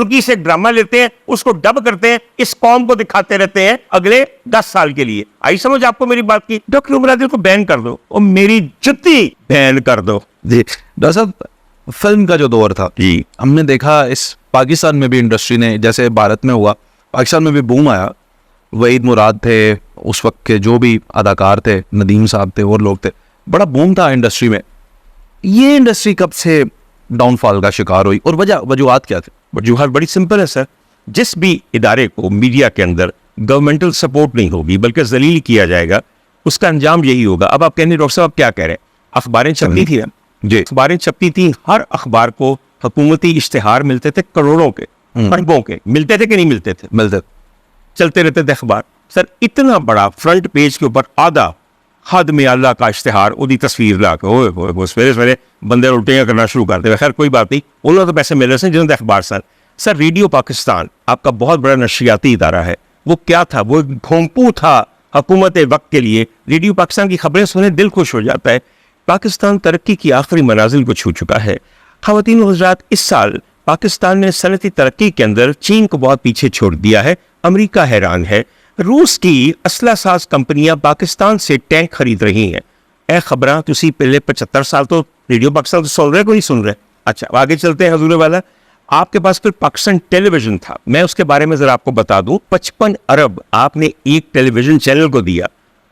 तुर्की से ड्रामा लेते हैं, उसको डब करते हैं, इस कौम को दिखाते रहते हैं अगले 10 साल के लिए। आई समझ आपको मेरी बात की? डॉक्टर उमर आदिल को बैन कर दो और मेरी जुत्ती बैन कर दो। जी डॉक्टर साहब, फिल्म का जो दौर था जी, हमने देखा इस पाकिस्तान में भी इंडस्ट्री ने, जैसे भारत में हुआ, पाकिस्तान में भी बूम आया। वहीद मुराद थे उस वक्त के, जो भी अदाकार थे, नदीम साहब थे और लोग थे, बड़ा बूम था इंडस्ट्री में। ये इंडस्ट्री कब से डाउनफॉल का शिकार हुई और वजूहत क्या थे? वजूहत बड़ी सिंपल है सर। जिस भी इदारे को मीडिया के अंदर गवर्नमेंटल सपोर्ट नहीं होगी बल्कि जलील किया जाएगा, उसका अंजाम यही होगा। अब आप कहने डॉक्टर साहब क्या कह रहे हैं? अखबारें छपती थी ना जी, अखबारें छपती थी, हर अखबार को हुकूमती इश्तिहार मिलते थे, करोड़ों के, अरबों के मिलते थे कि नहीं मिलते थे? मिलते चलते रहते थे अखबार। सर इतना बड़ा फ्रंट पेज के ऊपर आधा हद में अल्लाह का इश्तिहार, उदी तस्वीर ला के ओए सवेरे सवेरे बंदे उल्टियाँ करना शुरू करते हुए। खैर कोई बात नहीं, उन्होंने तो पैसे मिल रहे थे जिन्होंने अखबार। सर रेडियो पाकिस्तान आपका बहुत बड़ा नशरियाती इदारा है। वो क्या था? वो एक घोंपू था हुकूमत वक्त के लिए। रेडियो पाकिस्तान की खबरें सुने दिल खुश हो जाता है। पाकिस्तान तरक्की की आखिरी मनाजिल को छू चुका है। ख़वातीन व हज़रात, इस साल पाकिस्तान ने सनती तरक्की के अंदर चीन को बहुत पीछे छोड़ दिया है। अमेरिका हैरान है। रूस की असला साज कंपनियां पाकिस्तान से टैंक खरीद रही हैं। ए खबरां तुसी पहले 75 साल तो रेडियो पाकिस्तान तो सुन रहे, कोई सुन रहे? अच्छा आगे चलते हैं हजूर वाला। आपके पास फिर पाकिस्तान टेलीविजन था, मैं उसके बारे में जरा आपको बता दूं। 55 अरब आपने एक टेलीविजन चैनल को दिया।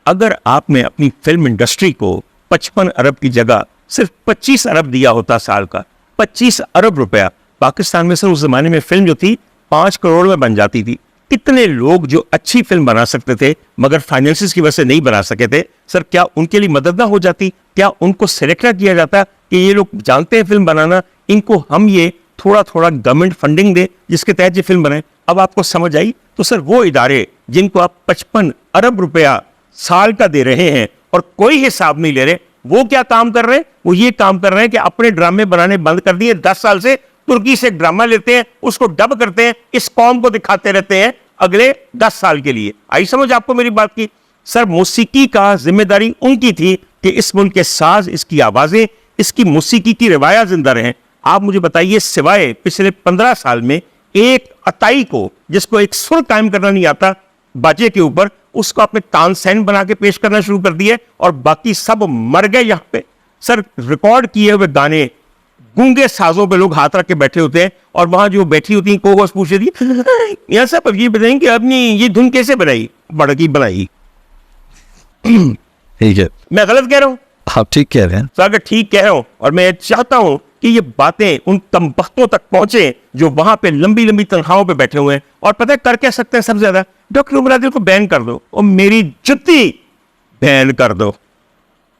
अगर आपने अपनी फिल्म इंडस्ट्री को 55 अरब की जगह सिर्फ 25 अरब दिया होता साल का, 25 अरब रुपया, पाकिस्तान में सर उस जमाने में फिल्म जो थी 5 करोड़ में बन जाती थी। कितने लोग जो अच्छी फिल्म बना सकते थे मगर फाइनेंसिस की वजह से नहीं बना सके थे, सर क्या उनके लिए मदद ना हो जाती? क्या उनको सेलेक्ट ना किया जाता कि ये लोग जानते हैं फिल्म बनाना, इनको हम ये थोड़ा थोड़ा गवर्नमेंट फंडिंग दे जिसके तहत ये फिल्म बनाए? अब आपको समझ आई? तो सर वो इदारे जिनको आप 55 अरब रुपया साल का दे रहे हैं और कोई हिसाब नहीं ले रहे, वो क्या काम कर रहे हैं? वो ये काम कर रहे हैं कि अपने ड्रामे बनाने बंद कर दिए। 10 साल से तुर्की से ड्रामा लेते हैं, उसको डब करते हैं, इस कौम को दिखाते रहते हैं अगले 10 साल के लिए। आई समझ आपको मेरी बात की? सर मौसीकी का जिम्मेदारी उनकी थी कि इस मुल्क के साज, इसकी आवाजें, इसकी मौसीकी की रिवायत जिंदा रहें। आप मुझे बताइए, सिवाय पिछले 15 साल में एक अताई को, जिसको एक सुर कायम करना नहीं आता बाजे के ऊपर, उसको आपने तानसेन बना के पेश करना शुरू कर दिया और बाकी सब मर गए यहां पे। सर रिकॉर्ड किए हुए गाने गूंगे साजों पे लोग हाथ रख के बैठे होते हैं और वहां जो बैठी होती हैं को बस पूछ रही है, यहाँ साहब ये बताएं कि आपने ये धुन कैसे बनाई? बड़की बनाई। ठीक है, मैं गलत कह रहा हूं? आप ठीक कह रहे हैं। तो अगर ठीक कह रहा हूं और मैं चाहता हूं कि ये बातें उन कमबख्तों तक पहुंचे जो वहां पे लंबी लंबी तनख्वाहों पे बैठे हुए हैं, और पता है कर क्या सकते हैं सबसे ज्यादा? डॉक्टर उमर आदिल को बैन कर दो और मेरी जुत्ती बैन कर दो।